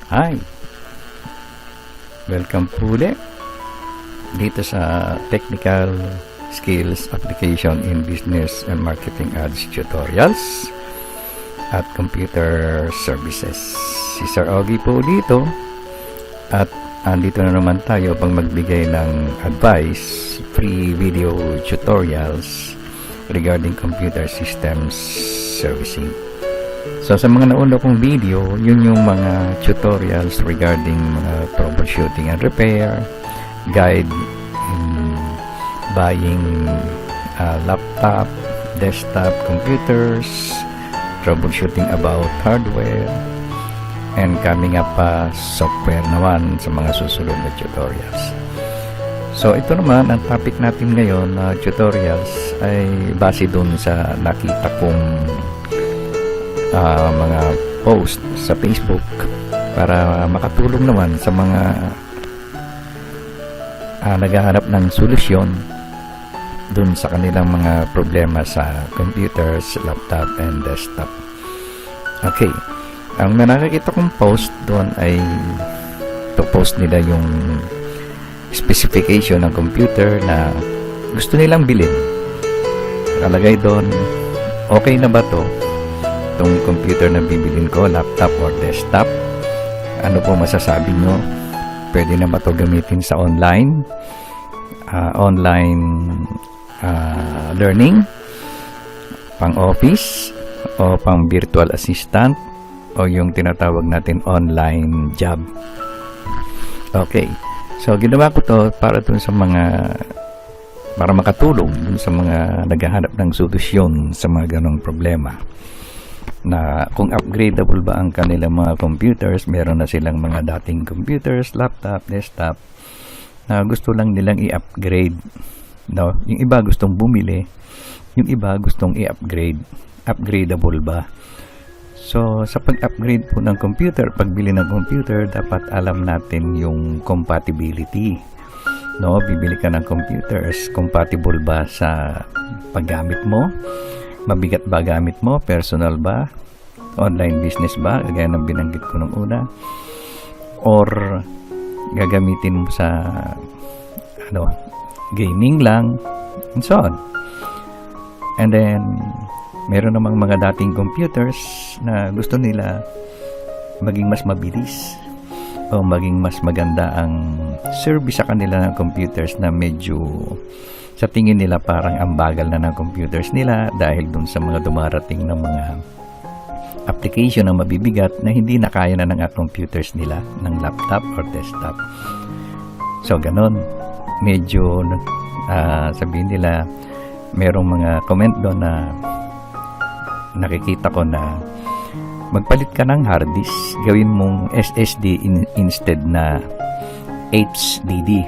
Hi! Welcome po ulit dito sa Technical Skills Application in Business and Marketing Ads Tutorials at Computer Services. Si Sir Ogie po dito at andito na naman tayo pang magbigay ng advice, free video tutorials regarding computer systems servicing. So sa mga nauna kong video, yun yung mga tutorials regarding mga troubleshooting and repair, guide in buying laptop, desktop computers, troubleshooting about hardware, and coming up software naman sa mga susunod na tutorials. So ito naman, ang topic natin ngayon na tutorials ay base dun sa nakita kong mga post sa Facebook para makatulong naman sa mga naghahanap ng solusyon dun sa kanilang mga problema sa computers, laptop, and desktop. Okay, ang nakakita kong post doon ay post nila yung specification ng computer na gusto nilang bilhin. Nakalagay doon, okay na ba to? Itong computer na bibilin ko, laptop or desktop, ano po masasabi nyo? Pwede na ba ito gamitin sa online learning, pang office o pang virtual assistant o yung tinatawag natin online job? Okay, so ginawa ko to para makatulong dun sa mga naghahanap ng solusyon sa mga ganong problema, na kung upgradable ba ang kanilang mga computers. Meron na silang mga dating computers, laptop, desktop na gusto lang nilang i-upgrade, no? Yung iba gustong bumili, yung iba gustong i-upgrade. Upgradable ba? So sa pag-upgrade po ng computer, pagbili ng computer, dapat alam natin yung compatibility, no? Bibili ka ng computers, compatible ba sa paggamit mo? Mabigat ba gamit mo? Personal ba? Online business ba? Gaya ng binanggit ko nung una. Or gagamitin mo sa gaming lang, and so on. And then meron namang mga dating computers na gusto nila maging mas mabilis o maging mas maganda ang service sa kanila ng computers, na medyo sa tingin nila parang ang bagal na ng computers nila dahil dun sa mga dumarating na mga application na mabibigat na hindi na kaya na ng computers nila, ng laptop or desktop. So ganon, medyo sabihin nila, merong mga comment doon na nakikita ko na magpalit ka ng hard disk, gawin mong SSD instead na HDD.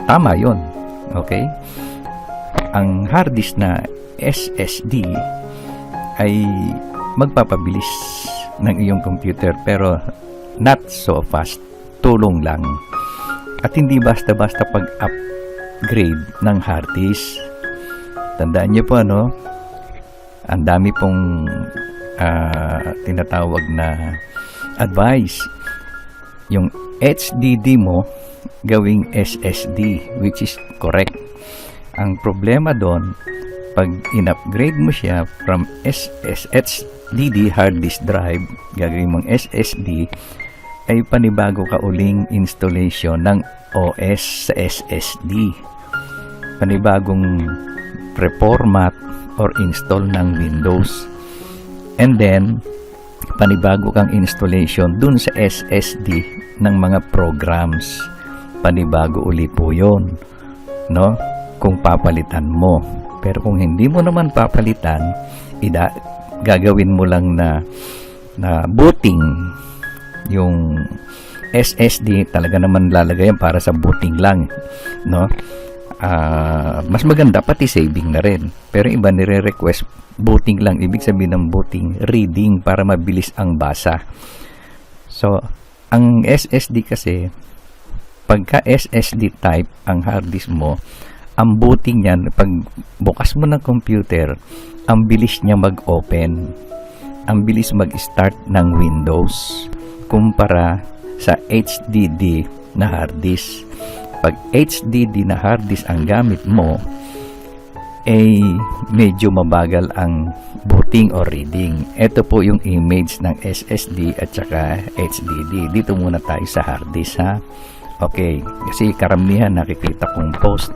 Tama yon, okay? Ang hard disk na SSD ay magpapabilis ng iyong computer, pero not so fast, tulong lang. At hindi basta-basta pag-upgrade ng hard disk. Tandaan niyo po, ang dami pong tinatawag na advice. Yung HDD mo gawing SSD, which is correct. Ang problema doon, pag in-upgrade mo siya from HDD, hard disk drive, gagawin mong SSD, ay panibago ka uling installation ng OS sa SSD. Panibagong reformat or install ng Windows. And then, panibago kang installation dun sa SSD ng mga programs. Panibago uli po yun, no? Kung papalitan mo. Pero kung hindi mo naman papalitan, gagawin mo lang na booting yung SSD. Talaga naman lalagayan para sa booting lang, no? Mas maganda pati saving na rin. Pero iba nire-request booting lang. Ibig sabihin ng booting, reading, para mabilis ang basa. So ang SSD kasi, pagka SSD type ang hard disk mo, ang booting niyan, pag bukas mo ng computer, ang bilis niya mag-open, ang bilis mag-start ng Windows kumpara sa HDD na hard disk. Pag HDD na hard disk ang gamit mo, medyo mabagal ang booting o reading. Ito po yung image ng SSD at saka HDD. Dito muna tayo sa hard disk, ha. Okay, kasi karamihan nakikita kong post,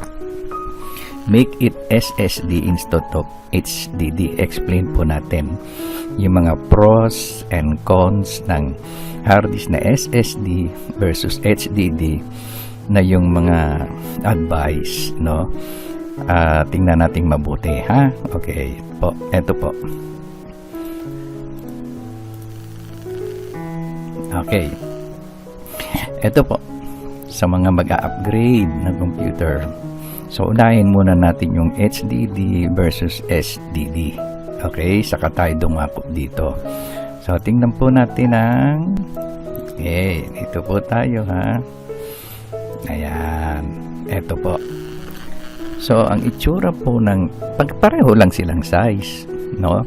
make it SSD instead of HDD. Explain po natin yung mga pros and cons ng hard disk na SSD versus HDD na yung mga advice, no? Tingnan natin mabuti, ha? Okay po, eto po. Okay, eto po sa mga mag-a-upgrade ng computer. So, unahin muna natin yung HDD versus SSD. Okay, saka tayo dumako dito. So, tingnan po natin ang... Okay, ito po tayo, ha? Ayan, eto po. So, ang itsura po ng... Pagpareho lang silang size, no?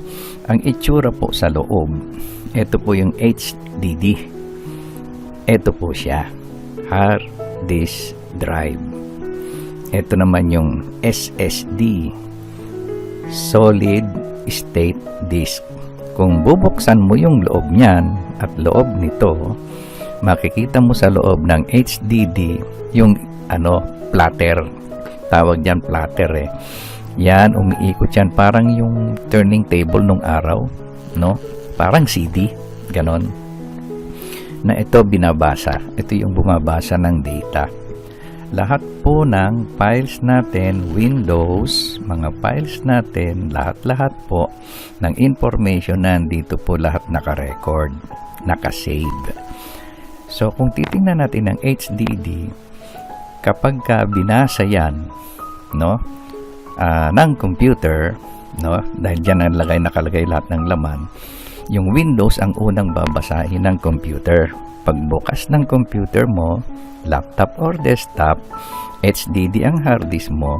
Ang itsura po sa loob, ito po yung HDD. Ito po siya. Hard disk drive. Ito naman yung SSD, solid state disk. Kung bubuksan mo yung loob niyan at loob nito, makikita mo sa loob ng HDD yung platter. Tawag diyan platter, eh. Yan, umiikot yan parang yung turning table nung araw, no? Parang CD, ganon. Na ito binabasa. Ito yung bumabasa ng data. Lahat po ng files natin, Windows, mga files natin, lahat-lahat po ng information nandito po lahat naka-record, naka-save. So, kung titingnan natin ng HDD, kapag ka binasa yan, no, ng computer, no, dahil dyan nakalagay lahat ng laman, yung Windows ang unang babasahin ng computer. Pagbukas ng computer mo, laptop or desktop, HDD ang hard disk mo.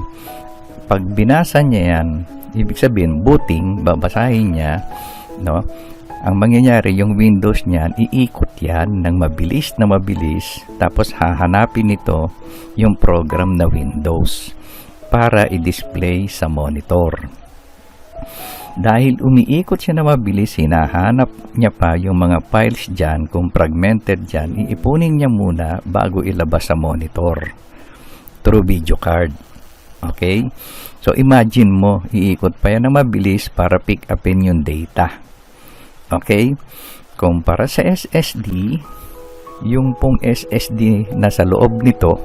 Pag binasa niya yan, ibig sabihin booting, babasahin niya, no? Ang mangyayari, yung Windows niyan, iikot yan ng mabilis, tapos hahanapin nito yung program na Windows para i-display sa monitor. Dahil umiikot siya na mabilis, hinahanap niya pa yung mga files dyan, kung fragmented dyan, iipunin niya muna bago ilabas sa monitor through video card. Okay? So, imagine mo, iikot pa yan na mabilis para pick upin yung data. Okay? Kung para sa SSD, yung pong SSD na sa loob nito,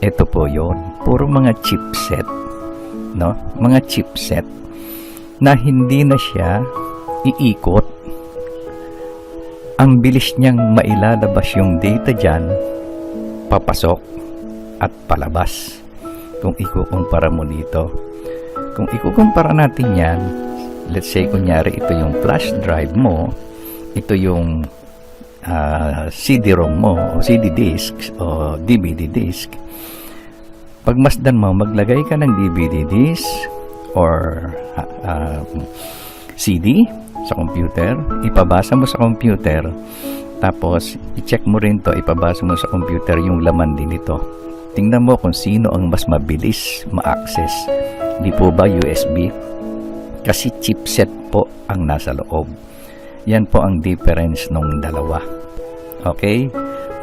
ito po yon, puro mga chipset, no? Mga chipset na hindi na siya iikot. Ang bilis niyang mailalabas yung data dyan, papasok at palabas. Kung ikukumpara mo dito, kung ikukumpara natin yan, let's say kunyari ito yung flash drive mo, ito yung CD-ROM mo o CD disk o DVD disk. Pagmasdan mo, maglagay ka ng DVD disk or CD sa computer, ipabasa mo sa computer, tapos i-check mo rin to, ipabasa mo sa computer yung laman din ito. Tingnan mo kung sino ang mas mabilis ma-access. Di po ba USB? Kasi chipset po ang nasa loob. Yan po ang difference nung dalawa. Okay?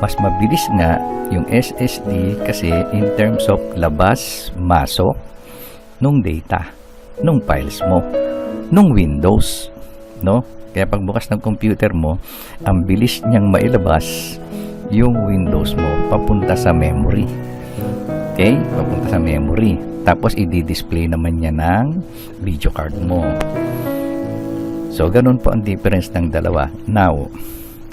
Mas mabilis nga yung SSD kasi in terms of labas, masok nung data, nung files mo, nung Windows, no? Kaya pagbukas ng computer mo, ang bilis niyang mailabas yung Windows mo papunta sa memory. Okay? Papunta sa memory. Tapos i-display naman niya ng video card mo. So, ganun po ang difference ng dalawa. Now,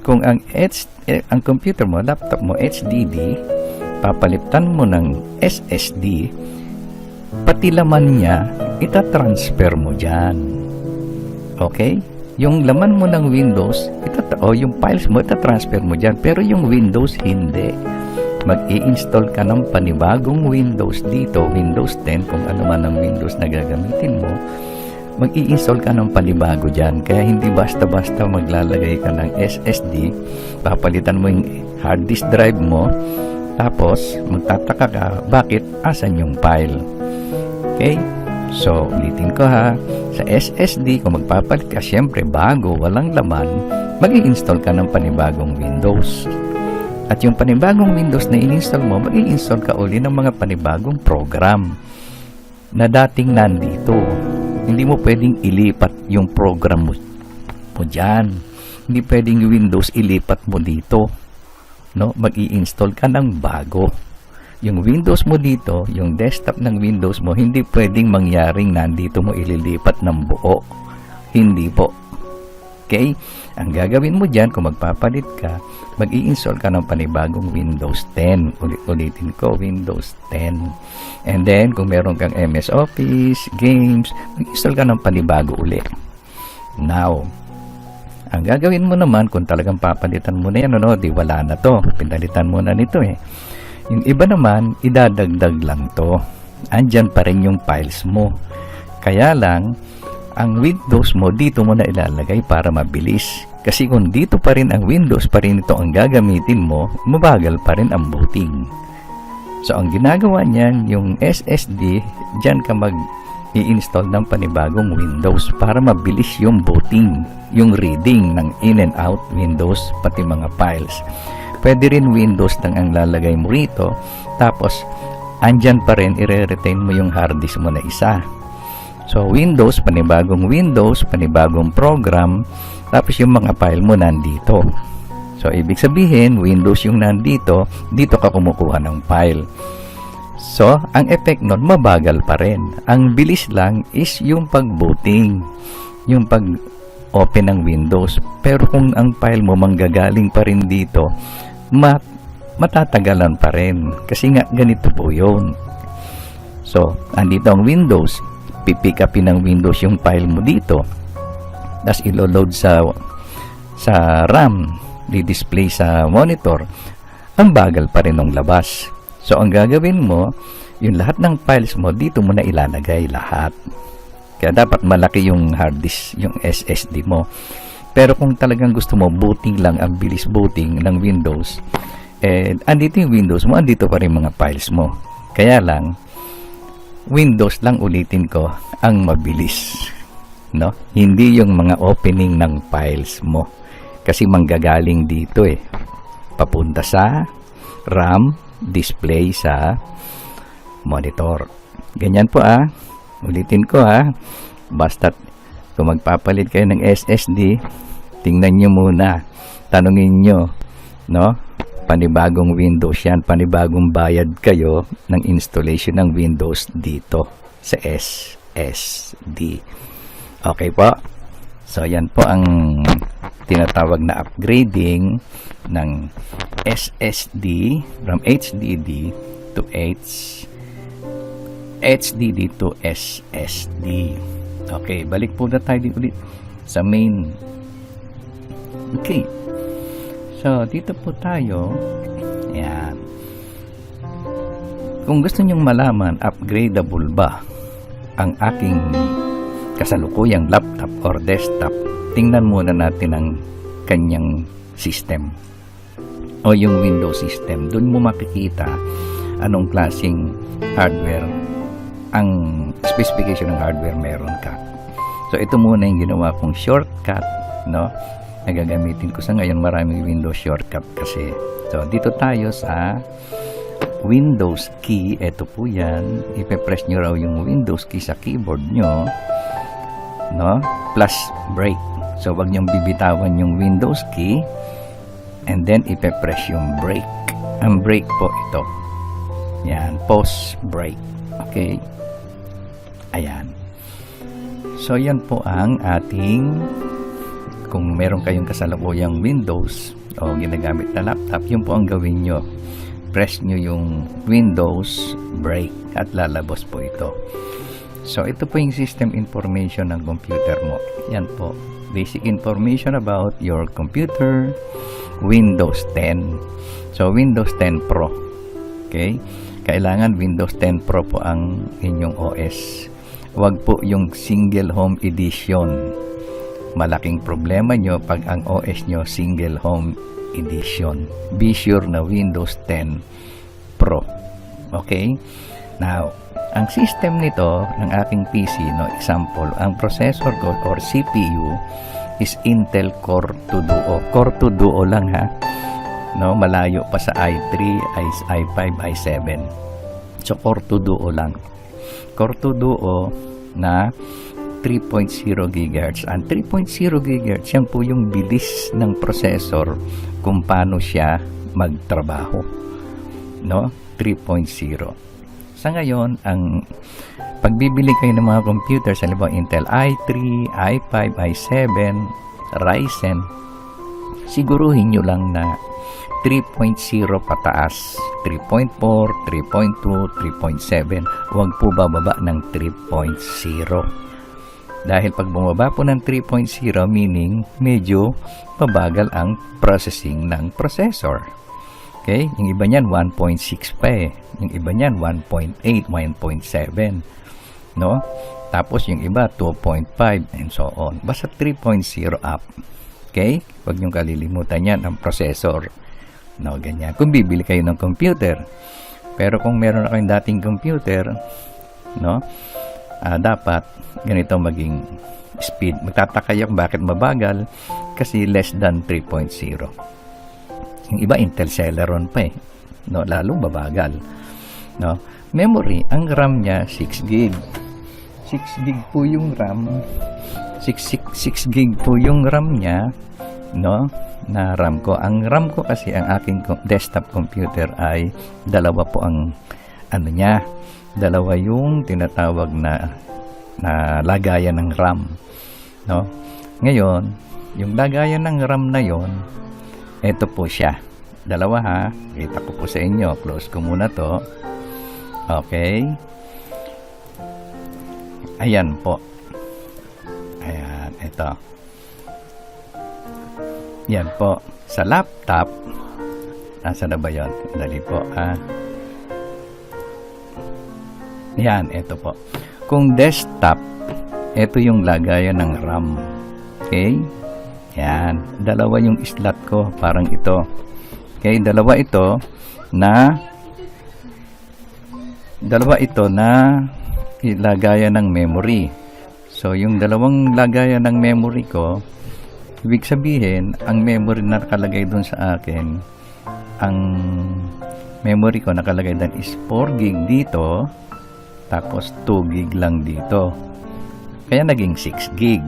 kung ang computer mo, laptop mo, HDD, papalitan mo ng SSD, pati laman niya, itatransfer mo dyan. Okay? Yung laman mo ng Windows, yung files mo, itatransfer mo dyan. Pero yung Windows, hindi. Mag-i-install ka ng panibagong Windows dito, Windows 10, kung ano man ang Windows na gagamitin mo, mag-i-install ka ng panibago dyan. Kaya hindi basta-basta maglalagay ka ng SSD, papalitan mo yung hard disk drive mo, tapos magtataka ka, bakit asan yung file? Okay? So, ulitin ko ha, sa SSD, kung magpapalit ka, syempre bago, walang laman, mag-i-install ka ng panibagong Windows. At yung panibagong Windows na in-install mo, mag-i-install ka uli ng mga panibagong program na dating nandito. Hindi mo pwedeng ilipat yung program mo dyan. Hindi pwedeng yung Windows ilipat mo dito. No? Mag-i-install ka ng bago. Yung Windows mo dito, yung desktop ng Windows mo, hindi pwedeng mangyaring nandito mo ililipat ng buo. Hindi po. Okay? Ang gagawin mo dyan, kung magpapalit ka, mag-i-install ka ng panibagong Windows 10. Ulitin ko, Windows 10. And then, kung meron kang MS Office, games, mag-install ka ng panibago ulit. Now, ang gagawin mo naman, kung talagang papalitan mo na yan, di wala na to. Pinalitan mo na nito eh. Yung iba naman, idadagdag lang to. Andyan pa rin yung files mo. Kaya lang, ang Windows mo, dito mo na ilalagay para mabilis. Kasi kung dito pa rin ang Windows, pa rin ito ang gagamitin mo, mabagal pa rin ang booting. So, ang ginagawa niyan, yung SSD, dyan ka mag-i-install ng panibagong Windows para mabilis yung booting, yung reading ng in and out Windows, pati mga files. Pwede rin Windows lang ang lalagay mo rito, tapos, andyan pa rin, i-retain mo yung hard disk mo na isa. So, Windows, panibagong program, tapos yung mga file mo nandito. So, ibig sabihin, Windows yung nandito, dito ka kumukuha ng file. So, ang effect nun, mabagal pa rin. Ang bilis lang is yung pag-booting, yung pag-open ng Windows. Pero kung ang file mo manggagaling pa rin dito, matatagalan pa rin. Kasi nga, ganito po yun. So, andito ang Windows, pipick upin ng Windows yung file mo dito, tapos ilo-load sa RAM, di-display sa monitor, ang bagal pa rin ng labas. So, ang gagawin mo, yung lahat ng files mo, dito mo na ilalagay lahat. Kaya dapat malaki yung hard disk, yung SSD mo. Pero kung talagang gusto mo, booting lang, ang bilis booting ng Windows, andito yung Windows mo, andito pa rin mga files mo. Kaya lang, Windows lang, ulitin ko, ang mabilis, no? Hindi yung mga opening ng files mo, kasi manggagaling dito papunta sa RAM, display sa monitor. Ganyan po ulitin ko basta kung magpapalit kayo ng SSD, tingnan nyo muna, tanungin nyo, no? Panibagong Windows yan, panibagong bayad kayo ng installation ng Windows dito sa SSD. Okay po? So, yan po ang tinatawag na upgrading ng SSD from HDD to HDD to SSD. Okay, balik po na tayo ulit sa main. Okay. So, dito po tayo. Ayan. Kung gusto nyong malaman, upgradable ba ang aking kasalukuyang laptop or desktop, tingnan muna natin ang kanyang system o yung Windows system. Doon mo makikita anong klaseng hardware, ang specification ng hardware meron ka. So, ito muna yung ginawa kong shortcut, no? Nagagamitin ko sa ngayon, maraming Windows shortcut kasi. So, dito tayo sa Windows key. Ito po yan. Ipe-press nyo raw yung Windows key sa keyboard nyo, no? Plus break. So, wag nyong bibitawan yung Windows key and then ipe-press yung break. Ang break po ito. Yan. Pause break. Okay. Ayan. So, yan po ang ating, kung meron kayong kasalukuyang Windows o ginagamit na laptop, yun po ang gawin nyo. Press nyo yung Windows break at lalabas po ito. So, ito po yung system information ng computer mo. Yan po. Basic information about your computer, Windows 10. So, Windows 10 Pro. Okay? Kailangan Windows 10 Pro po ang inyong OS. Wag po yung single home edition. Malaking problema nyo pag ang OS nyo single home edition. Be sure na Windows 10 Pro. Okay? Now, ang system nito ng aking PC, no, example, ang processor ko or CPU is Intel Core 2 Duo. Core 2 Duo lang ha. No, malayo pa sa i3, i5, i7. So Core 2 Duo lang. Core 2 Duo na 3.0 GHz. Ang 3.0 GHz, yan po yung bilis ng processor kung paano siya magtrabaho. No? 3.0. Sa ngayon, ang pagbibili kayo ng mga computer, sa halimbawa Intel i3, i5, i7, Ryzen, siguruhin nyo lang na 3.0 pataas, 3.4, 3.2, 3.7. Huwag po bababa ng 3.0. Dahil pag bumaba po ng 3.0, meaning medyo mabagal ang processing ng processor. Okay? Yung iba niyan 1.6 pa eh. Yung iba niyan 1.8, 1.7. No? Tapos yung iba 2.5 and so on. Basta 3.0 up. Okay? Huwag niyong kalilimutan yan ang processor. No, ganyan. Kung bibili kayo ng computer. Pero kung meron na kayong dating computer, no? Dapat ganito maging speed. Magtataka kayo bakit mabagal kasi less than 3.0. Yung iba Intel Celeron pa eh. No, lalong babagal. No? Memory, ang RAM niya 6 gig. 6 gig po yung RAM. 6 gig po yung RAM niya, no? Na RAM ko. Ang RAM ko kasi ang aking desktop computer ay dalawa po ang ano niya. Dalawa yung tinatawag na lagayan ng RAM, no? Ngayon, yung lagayan ng RAM na yon, ito po siya. Dalawa ha. Kita ko po sa inyo. Close ko muna to. Okay. Ayan po. Ayan, ito. Yan po. Sa laptop, nasa na ba yun? Dali po ha. Yan, ito po. Kung desktop, ito yung lagayan ng RAM. Okay? Yan. Dalawa yung slot ko. Parang ito. Okay? Dalawa ito na lagayan ng memory. So, yung dalawang lagayan ng memory ko, ibig sabihin, ang memory na nakalagay dun sa akin, ang memory ko nakalagay dun is 4 gig dito, tapos 2 gig lang dito. Kaya naging 6 gig.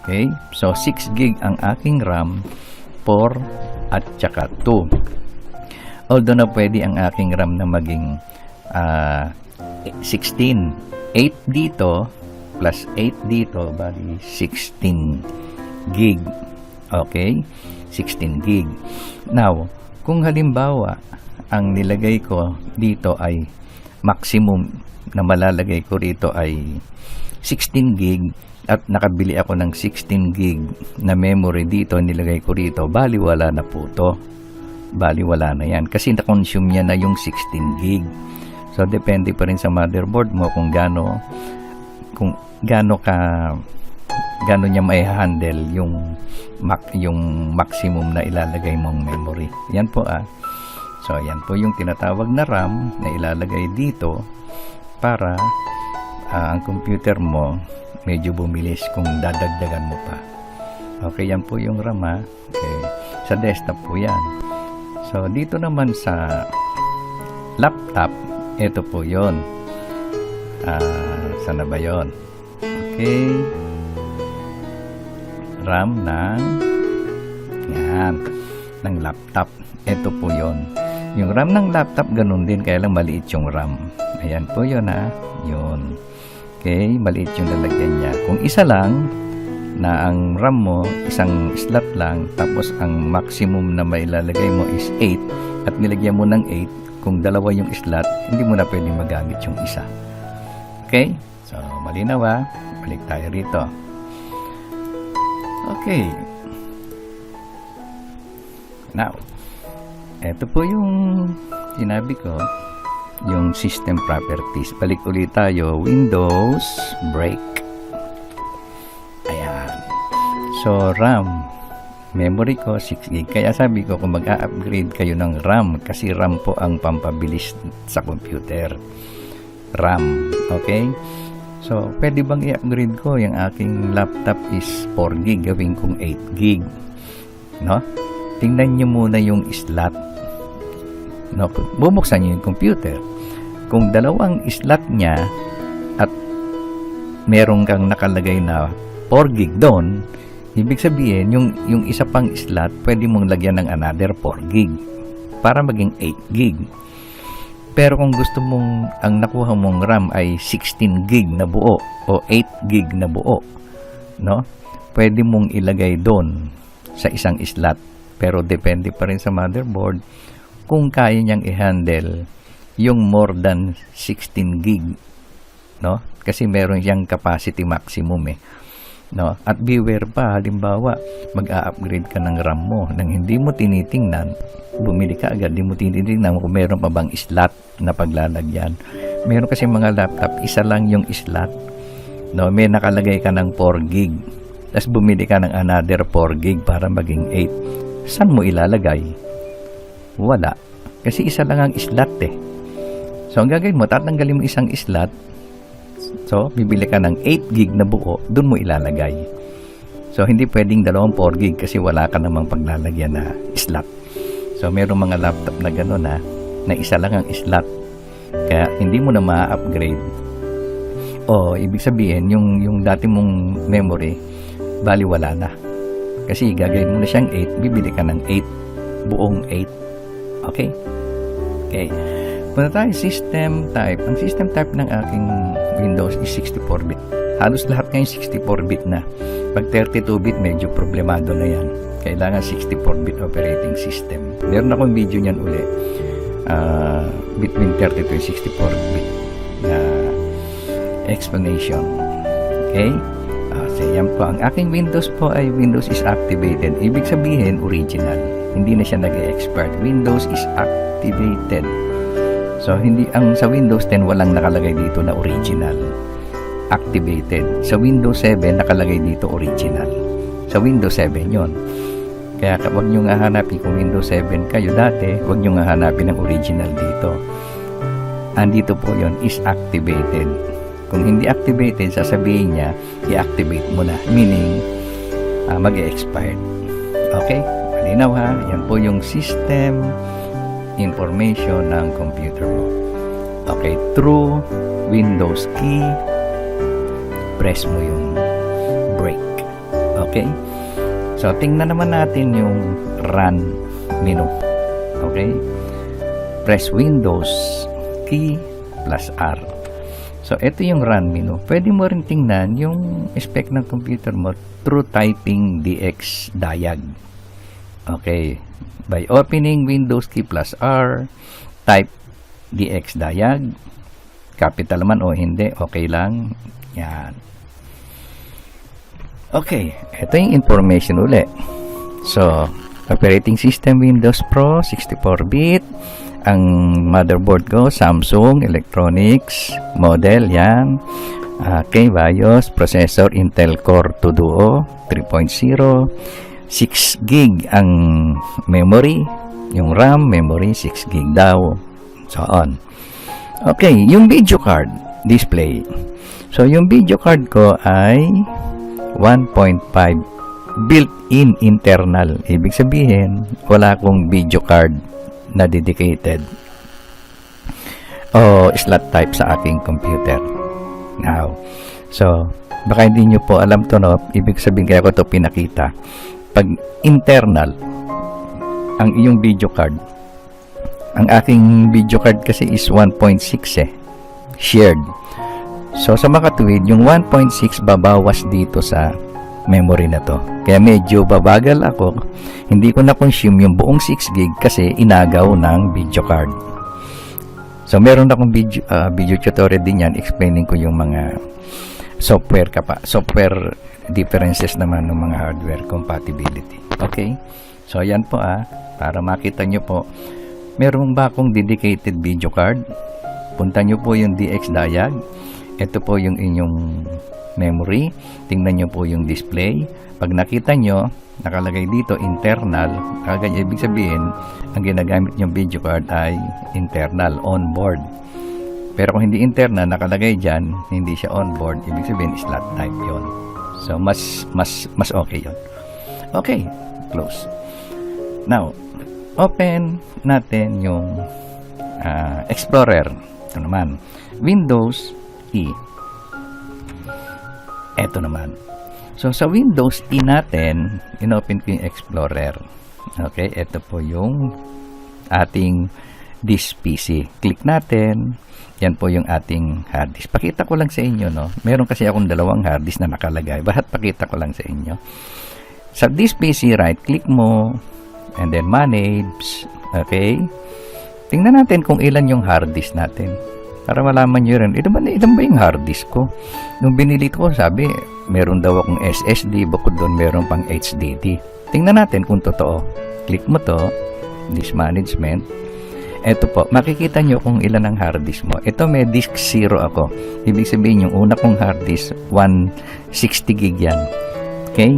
Okay? So, 6 gig ang aking RAM, 4 at saka 2. Although na pwede ang aking RAM na maging 16. 8 dito, plus 8 dito, bali 16 gig. Okay? 16 gig. Now, kung halimbawa, ang nilagay ko dito ay maximum na malalagay ko rito ay 16 gig at nakabili ako ng 16 gig na memory dito, nilagay ko rito, bali wala na po to. Bali wala na yan kasi na-consume niya na yung 16 gig. So depende pa rin sa motherboard mo kung gaano niya mai-handle yung maximum na ilalagay mong memory. Yan po So yan po yung tinatawag na RAM na ilalagay dito para ang computer mo medyo bumilis kung dadagdagan mo pa. Okay, yan po yung RAM Okay. Sa desktop po yan. So dito naman sa laptop, ito po yon. Sana ba yon? Okay. RAM ng laptop. Ito po yon. Yung RAM ng laptop ganun din, kaya lang maliit yung RAM. Ayan po yun yun. Okay, maliit yung lalagyan niya. Kung isa lang na ang RAM mo, isang slot lang, tapos ang maximum na mailalagay mo is 8 at nilagyan mo ng 8, kung dalawa yung slot, hindi mo na pwedeng magamit yung isa. Okay? So, malinaw balik tayo rito. Okay. Now, eto po yung sinabi ko. yung system properties. Balik ulit tayo, Windows, break. Ayan. So, RAM, memory ko 6GB. Kaya sabi ko kung mag-a-upgrade kayo ng RAM, kasi RAM po ang pampabilis sa computer. RAM, okay? So, pwede bang i-upgrade ko? Yung aking laptop is 4GB, gawin kong 8GB. No? Tingnan nyo muna yung slot. No? Bubuksan nyo yung computer. Kung dalawang slot niya at meron kang nakalagay na 4GB doon, ibig sabihin, yung isa pang slot, pwede mong lagyan ng another 4GB para maging 8GB. Pero kung gusto mong, ang nakuha mong RAM ay 16GB na buo o 8GB na buo, no? Pwede mong ilagay doon sa isang slot. Pero depende pa rin sa motherboard kung kaya niyang i-handle yung more than 16GB, no? Kasi meron siyang capacity maximum no? At beware pa, halimbawa, mag-a-upgrade ka ng RAM mo nang hindi mo tinitingnan, bumili ka agad, hindi mo tinitingnan kung meron pa bang slot na paglalagyan. Meron kasi mga laptop, isa lang yung slot, no? May nakalagay ka ng 4GB, tapos bumili ka ng another 4GB para maging 8. Saan mo ilalagay? Wala. Kasi isa lang ang slot So, ang gagawin mo, tatanggalin mo isang slot. So, bibili ka ng 8GB na buo, doon mo ilalagay. So, hindi pwedeng dalawang 4GB kasi wala ka namang paglalagyan na slot. So, meron mga laptop na gano'n na isa lang ang slot. Kaya, hindi mo na ma-upgrade. O, ibig sabihin, yung dati mong memory, bali wala na. Kasi, gagawin mo na siyang 8, bibili ka ng 8, buong 8. Okay? Okay. Punta tayo, system type. Ang system type ng aking Windows is 64-bit. Halos lahat ngayon 64-bit na. Pag 32-bit, medyo problemado na yan. Kailangan 64-bit operating system. Meron akong video niyan uli. Between 32 and 64-bit na explanation. Okay? So, yan po. Ang aking Windows po ay Windows is activated. Ibig sabihin, original. Hindi na siya nag-expire. Windows is activated. So, hindi ang sa Windows 10 walang nakalagay dito na original. Activated. Sa Windows 7 nakalagay dito original. Sa Windows 7 yon. Kaya huwag nyo nga hanapin kung Windows 7 kayo dati, huwag nyo nga hanapin ang original dito. Andito po yon is activated. Kung hindi activated, sasabihin niya, i-activate mo na. Meaning, mag-e-expired. Okay? Malinaw ha? Yan po yung system information ng computer mo. Okay, through Windows key, press mo yung break. Okay? So, tingnan naman natin yung run menu. Okay? Press Windows key plus R. So, ito yung run menu. Pwede mo rin tingnan yung spec ng computer mo through typing DX diag. Okay. By opening Windows key plus R, type DX diag, capital man o hindi, okay lang. Yan. Okay, ito yung information uli. So, operating system Windows Pro, 64-bit. Ang motherboard ko, Samsung Electronics, model, yan. Okay, BIOS, processor, Intel Core 2 Duo, 3.0. 6GB ang memory, yung RAM, memory, 6GB daw, so on. Okay, yung video card, display. So, yung video card ko ay 1.5 built-in internal. Ibig sabihin, wala akong video card na dedicated o slot type sa aking computer. Now, so, baka hindi nyo po alam to, no? Ibig sabihin, kaya ko to pinakita. Pag internal ang iyong video card, ang aking video card kasi is 1.6 shared. So sa makatuwid, yung 1.6 babawas dito sa memory na to. Kaya medyo babagal ako. Hindi ko na consume yung buong 6GB kasi inagaw ng video card. So meron akong video tutorial din yan, explaining ko yung mga software software differences naman ng mga hardware compatibility. Okay? So, ayan po para makita nyo po, meron ba akong dedicated video card? punta nyo po yung DX diag. Ito po yung inyong memory. Tingnan nyo po yung display. Pag nakita nyo, nakalagay dito internal, kagaya ibig sabihin, ang ginagamit yung video card ay internal, onboard. Pero kung hindi internal, nakalagay dyan, hindi siya onboard, ibig sabihin slot type yon. So, mas okay yon. Okay, close. Now, open natin yung Explorer. Ito naman, Windows E. Ito naman. So, sa Windows E natin, inopen ko yung Explorer. Okay, ito po yung ating disk PC. Click natin. Yan po yung ating hard disk. Pakita ko lang sa inyo, no? Meron kasi akong dalawang hard disk na nakalagay. Bakit pakita ko lang sa inyo? Sa disk PC, right-click mo, and then manage. Okay? Tingnan natin kung ilan yung hard disk natin. Para malaman nyo rin, ilan ba yung hard disk ko? Nung binili ko, sabi, meron daw akong SSD, bukod doon meron pang HDD. Tingnan natin kung totoo. Click mo to, disk management. Ito po, makikita nyo kung ilan ang hard disk mo. Ito may disk 0 ako. Ibig sabihin, yung una kong hard disk, 160 gig yan. Okay?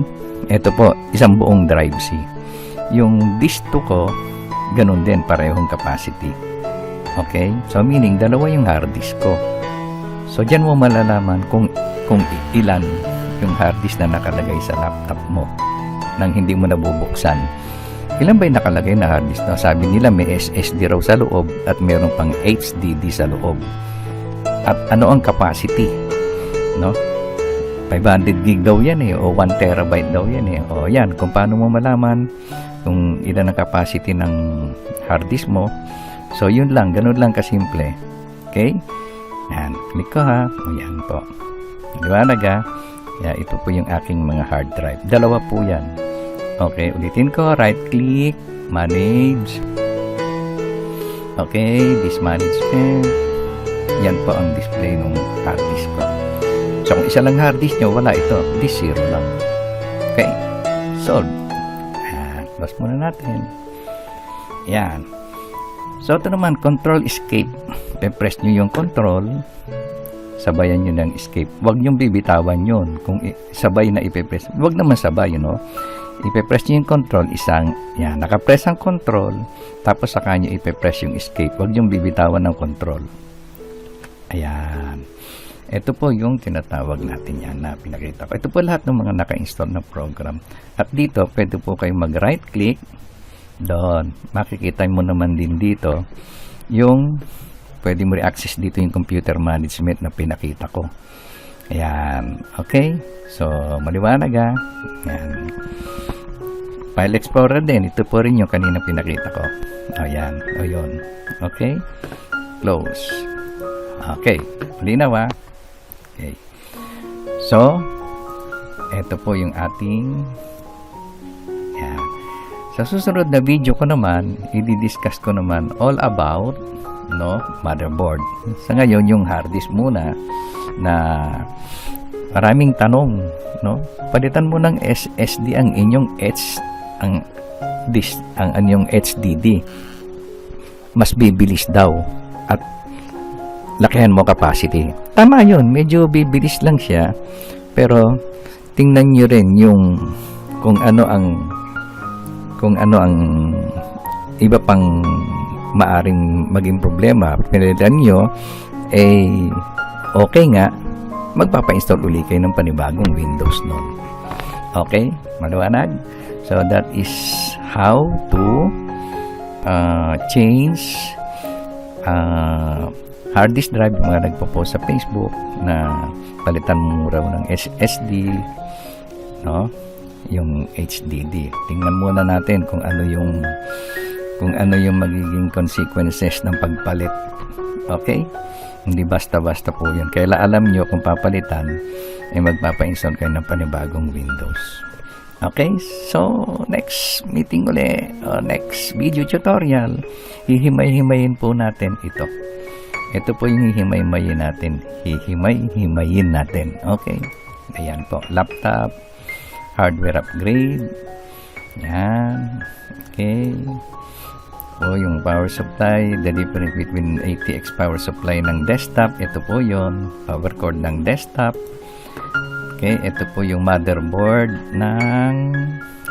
Ito po, isang buong drive C. Yung disk 2 ko, ganun din, parehong capacity. Okay? So, meaning, dalawa yung hard disk ko. So, dyan mo malalaman kung ilan yung hard disk na nakalagay sa laptop mo nang hindi mo nabubuksan. Ilan ba yung nakalagay na hard disk? No? Sabi nila may SSD raw sa loob at meron pang HDD sa loob. At ano ang capacity? No? 500 gig daw yan eh, o 1 terabyte daw yan eh. O yan, kung paano mo malaman kung ilan ang capacity ng hard disk mo. So, yun lang, ganun lang kasimple. Okay? Yan, click ko ha. O yan po. Liwanag ha. Yan, ito po yung aking mga hard drive. Dalawa po yan. Okay, ulitin ko. Right click, manage. Okay, disk management. Yan po ang display ng hard disk ko. So, kung isa lang hard disk nyo, wala ito. Disk 0 lang. Okay, solve. Close muna natin. Yan. So, ito naman, control escape. Press nyo yung control. Sabayan nyo ng escape. Huwag nyo bibitawan yun. Kung sabay na ipipress. Huwag naman sabay, you know. Ipipress nyo yung control, yan, nakapress ang control, tapos saka nyo ipipress yung escape. Huwag nyo bibitawan ng control. Ayan. Ito po yung tinatawag natin yan na pinakita ko. Ito po lahat ng mga naka-install na program. At dito, pwede po kayo mag-right click. Doon. Makikita mo naman din dito yung pwede mo i-access dito yung computer management na pinakita ko. Ayan. Okay. So, maliwanag ha. Ayan. File Explorer din. Ito po rin yung kanina pinakita ko. Ayan. O yun. Okay. Close. Okay. Malinaw ha. Okay. So, ito po yung ating ayan. Sa susunod na video ko naman, i-discuss ko naman all about motherboard. Sa ngayon, yung hard disk muna na maraming tanong, palitan mo ng SSD ang inyong inyong HDD. Mas bibilis daw at lakihan mo capacity. Tama yun, medyo bibilis lang siya, pero tingnan nyo rin yung kung ano ang iba pang maaring maging problema. Pinalitan nyo okay nga, magpapa-install uli kayo ng panibagong Windows nun. Okay? Maliwanag? So, that is how to change hard disk drive. Mga nagpo-post sa Facebook na palitan mo raw ng SSD, yung HDD. Tingnan muna natin kung ano yung magiging consequences ng pagpalit. Okay? Hindi basta-basta po yan. Kaya alam nyo kung papalitan, magpapa-install kayo ng panibagong Windows. Okay? So, next meeting uli, next video tutorial, hihimay-himayin po natin ito. Ito po yung hihimay-himayin natin. Hihimay-himayin natin. Okay? Ayan po. Laptop, hardware upgrade. Yan. Okay. po yung power supply, the difference between ATX power supply ng desktop, ito po yon, power cord ng desktop. Okay, ito po yung motherboard ng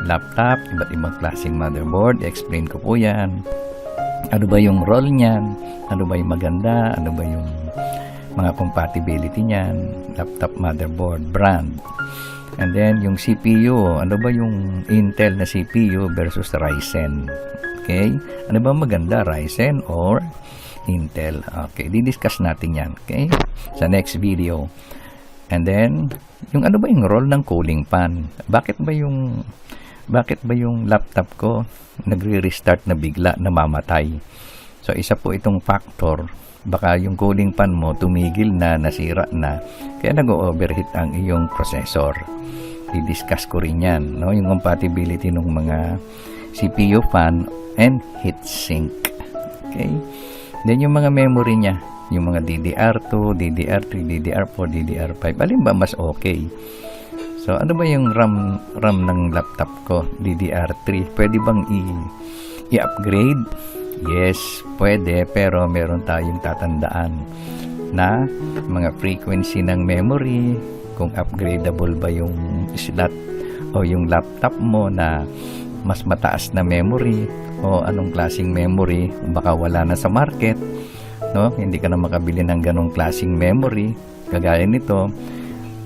laptop, iba't ibang klaseng motherboard, explain ko po yan. Ano ba yung role niyan, ano ba yung maganda, ano ba yung mga compatibility niyan, laptop motherboard, brand. And then yung CPU, ano ba yung Intel na CPU versus Ryzen. Okay? Ano ba maganda, Ryzen or Intel? Okay, di-discuss natin yan. Okay? Sa next video. And then, yung ano ba yung role ng cooling fan? Bakit ba yung laptop ko nagre-restart na bigla, namamatay? So, isa po itong factor. Baka yung cooling fan mo tumigil na, nasira na, kaya nag-overheat ang iyong processor. I-discuss ko rin yan, no? Yung compatibility ng mga CPU fan and heatsink. Okay? Then yung mga memory niya, yung mga DDR2, DDR3, DDR4, DDR5, alin ba mas okay? So ano ba yung RAM ng laptop ko? DDR3, pwede bang i-upgrade? Yes, pwede, pero meron tayong tatandaan na mga frequency ng memory, kung upgradable ba yung slot o yung laptop mo na mas mataas na memory o anong klaseng memory, baka wala na sa market, no? Hindi ka na makabili ng ganong klaseng memory kagaya nito,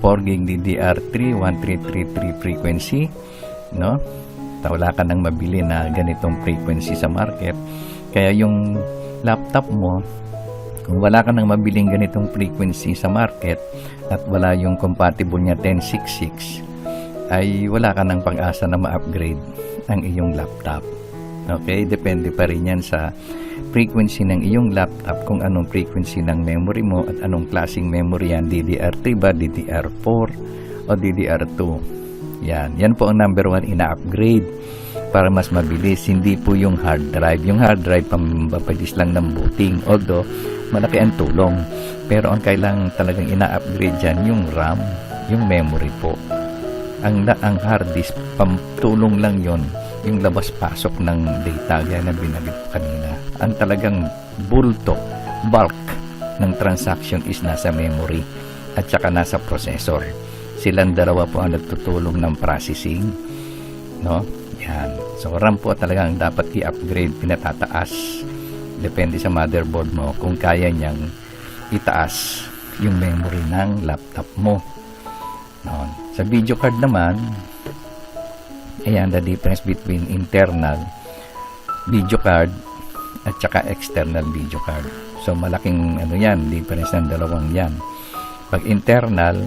4GB DDR3 1333 frequency, no? Wala ka nang mabili na ganitong frequency sa market. Kaya yung laptop mo, kung wala ka nang mabiling ganitong frequency sa market at wala yung compatible niya 1066, ay wala ka nang pag-asa na ma-upgrade ang iyong laptop. Okay? Depende pa rin yan sa frequency ng iyong laptop, kung anong frequency ng memory mo at anong klaseng memory yan. DDR3 ba, DDR4 o DDR2. Yan po ang number 1 ina-upgrade para mas mabilis. Hindi po yung hard drive. Yung hard drive pambabilis lang ng booting, although malaki ang tulong, pero ang kailangan talagang ina-upgrade dyan yung RAM, yung memory po. Ang hard disk, pamtulong lang yon, yung labas-pasok ng data, yan na binagit kanina. Ang talagang bulk ng transaction is nasa memory at saka nasa processor. Silang dalawa po ang nagtutulong ng processing, no? Yan. So RAM po talagang dapat i-upgrade, pinatataas. Depende sa motherboard mo kung kaya niyang itaas yung memory ng laptop mo. No? Sa video card naman, ayan, the difference between internal video card at saka external video card. So malaking difference ng dalawang yan. Pag internal,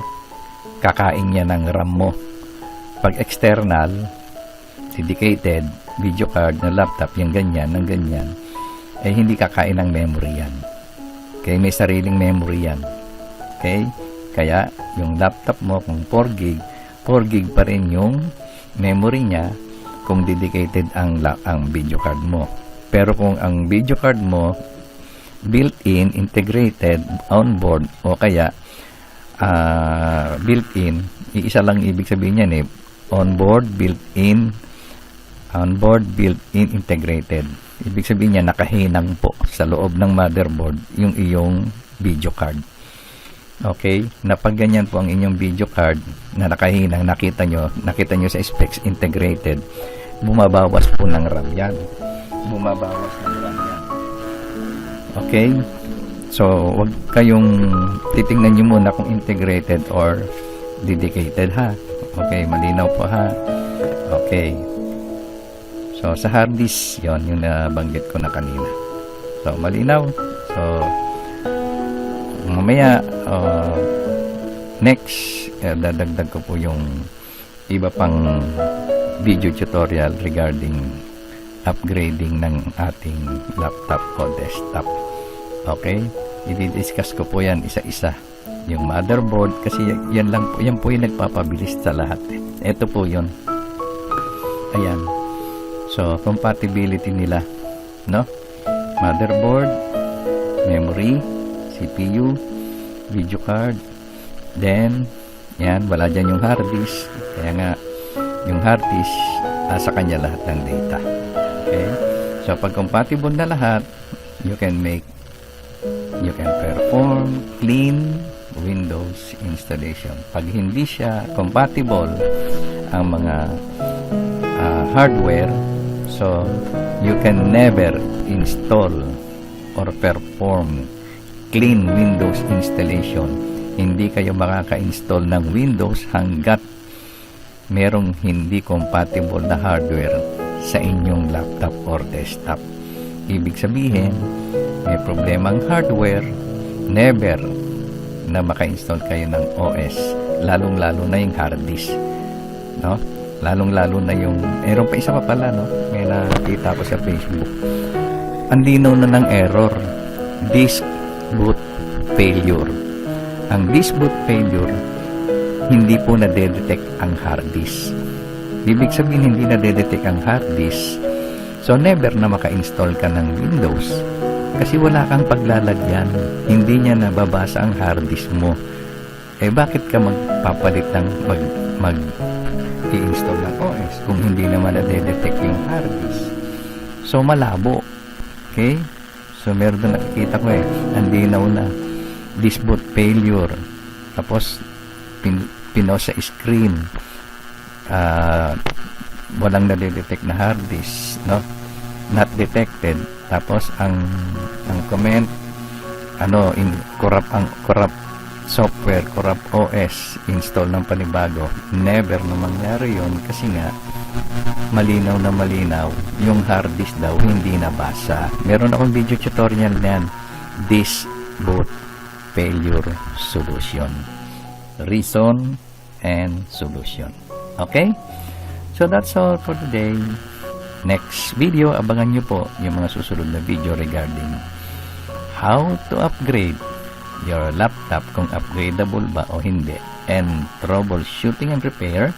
kakain niya ng RAM mo. Pag external, dedicated video card na laptop, yung ganyan, ng ganyan, ay hindi kakain ng memory yan. Okay, may sariling memory yan. Okay, kaya yung laptop mo, kung 4GB pa rin yung memory niya kung dedicated ang video card mo. Pero kung ang video card mo built-in, integrated, onboard, o kaya built-in, iisa lang ibig sabihin yan onboard, built-in, integrated. Ibig sabihin niya, nakahinang po sa loob ng motherboard yung iyong video card. Okay? Na pag ganyan po ang inyong video card na nakahinang, nakita nyo sa specs integrated, bumabawas po ng RAM yan. Bumabawas ng RAM yan. Okay? So, wag kayong titingnan nyo muna kung integrated or dedicated, ha? Okay, malinaw po, ha? Okay. So, sa hard disk, yon yung nabanggit ko na kanina. So, malinaw. So, mamaya, next, dadagdag ko po yung iba pang video tutorial regarding upgrading ng ating laptop o desktop. Okay? I-discuss ko po yan isa-isa. Yung motherboard, kasi yan po yung nagpapabilis sa lahat. Ito po yun. Ayan. So, compatibility nila, no? Motherboard, memory, CPU, video card, then, yan, wala dyan yung hard disk. Kaya nga, yung hard disk, sa kanya lahat ng data. Okay? So pag compatible na lahat, you can perform clean Windows installation. Pag hindi siya compatible ang mga hardware, so you can never install or perform clean Windows installation. Hindi kayo makaka-install ng Windows hanggat merong hindi compatible na hardware sa inyong laptop or desktop. Ibig sabihin, may problema ang hardware, never na maka-install kayo ng OS, lalong-lalo na yung hard disk, no? Lalong-lalo na yung, meron pa isa pa pala, no? May nakita ko sa Facebook. Ang linaw na ng error, disk boot failure. Ang disk boot failure, hindi po na-detect ang hard disk. Ibig sabihin, hindi na-detect ang hard disk, so never na maka-install ka ng Windows kasi wala kang paglalagyan, hindi niya nababasa ang hard disk mo. Bakit ka magpapalit ng i-install ng OS kung hindi naman na-detect yung hard disk? So malabo. Okay? So meron na nakikita ko ang linaw na disk boot failure, tapos pinost sa screen, walang na-detect na hard disk, no? Not detected. Tapos ang comment, corrupt software, corrupt OS, install ng panibago. Never na mangyari yun kasi nga malinaw na malinaw yung hard disk daw hindi nabasa. Meron akong video tutorial niyan, disk boot failure solution, reason and solution. Okay, so that's all for today. Next video, abangan nyo po yung mga susunod na video regarding how to upgrade your laptop, kung upgradable ba o hindi, and troubleshooting and repair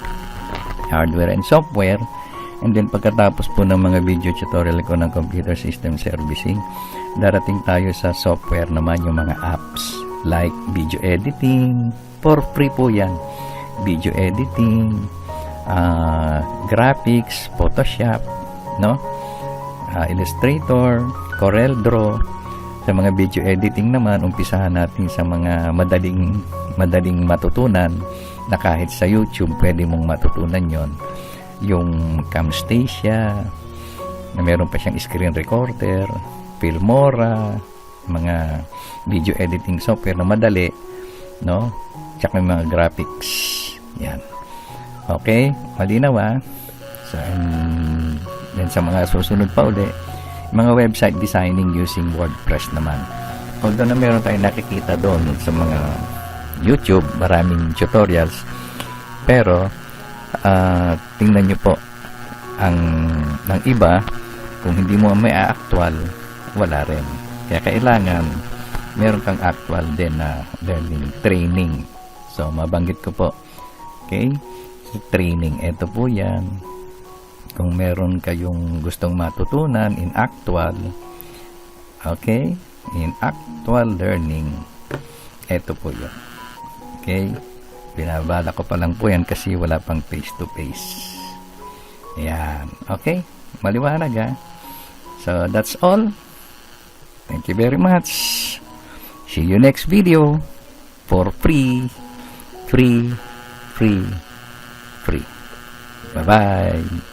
hardware and software. And then pagkatapos po ng mga video tutorial ko ng computer system servicing, darating tayo sa software naman, yung mga apps like video editing. For free po yan, video editing, graphics, Photoshop, no? Illustrator, Corel Draw. Sa mga video editing naman, umpisahan natin sa mga madaling matutunan na kahit sa YouTube pwede mong matutunan yon. Yung Camtasia, na meron pa siyang screen recorder, Filmora, mga video editing software na madali, no? Tsaka yung mga graphics. Yan. Okay, malinaw So, and sa mga susunod pa uli, mga website designing using WordPress naman. Although na meron tayong nakikita doon sa mga YouTube, maraming tutorials, pero tingnan nyo po ng iba, kung hindi mo may actual, wala rin. Kaya kailangan meron kang actual din na learning, training. So, mabanggit ko po. Okay? Training, ito po yan. Kung meron kayong gustong matutunan in actual, okay, in actual learning, ito po yun. Okay, binabala ko pa lang po yan kasi wala pang face to face. Yan, okay, maliwanag So that's all. Thank you very much. See you next video for free. Bye bye.